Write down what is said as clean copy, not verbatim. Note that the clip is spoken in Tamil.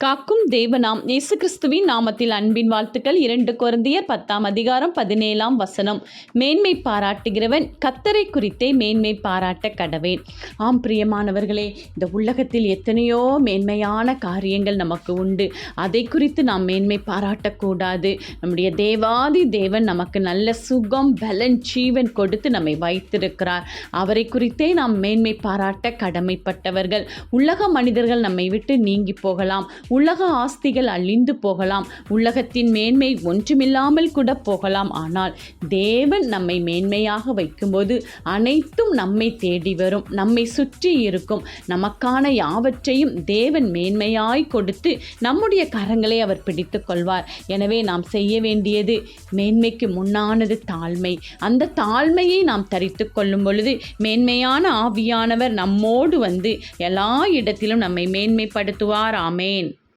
காக்கும் தேவனாம் இயேசு கிறிஸ்துவின் நாமத்தில் அன்பின் வாழ்த்துக்கள். 2 கொரிந்தியர் 10:17 மேன்மை பாராட்டுகிறவன் கர்த்தரை குறித்தே மேன்மை பாராட்ட கடவேன். ஆம் பிரியமானவர்களே, இந்த உலகத்தில் எத்தனையோ மேன்மையான காரியங்கள் நமக்கு உண்டு. அதை குறித்து நாம் மேன்மை பாராட்டக்கூடாது. நம்முடைய தேவாதி தேவன் நமக்கு நல்ல சுகம், பலன், ஜீவன் கொடுத்து நம்மை வைத்திருக்கிறார். அவரை குறித்தே நாம் மேன்மை பாராட்ட கடமைப்பட்டவர்கள். உலக மனிதர்கள் நம்மை விட்டு நீங்கி போகலாம். உலக ஆஸ்திகள் அழிந்து போகலாம். உலகத்தின் மேன்மை ஒன்றுமில்லாமல் கூட போகலாம். ஆனால் தேவன் நம்மை மேன்மையாக வைக்கும்போது அனைத்தும் நம்மை தேடி வரும், நம்மை சுற்றி இருக்கும். நமக்கான யாவற்றையும் தேவன் மேன்மையாய் கொடுத்து நம்முடைய கரங்களை அவர் பிடித்து கொள்வார். எனவே நாம் செய்ய வேண்டியது, மேன்மைக்கு முன்னானது தாழ்மை. அந்த தாழ்மையை நாம் தரித்து கொள்ளும் பொழுது மேன்மையான ஆவியானவர் நம்மோடு வந்து எல்லா இடத்திலும் நம்மை மேன்மைப்படுத்துவார். ஆமேன்.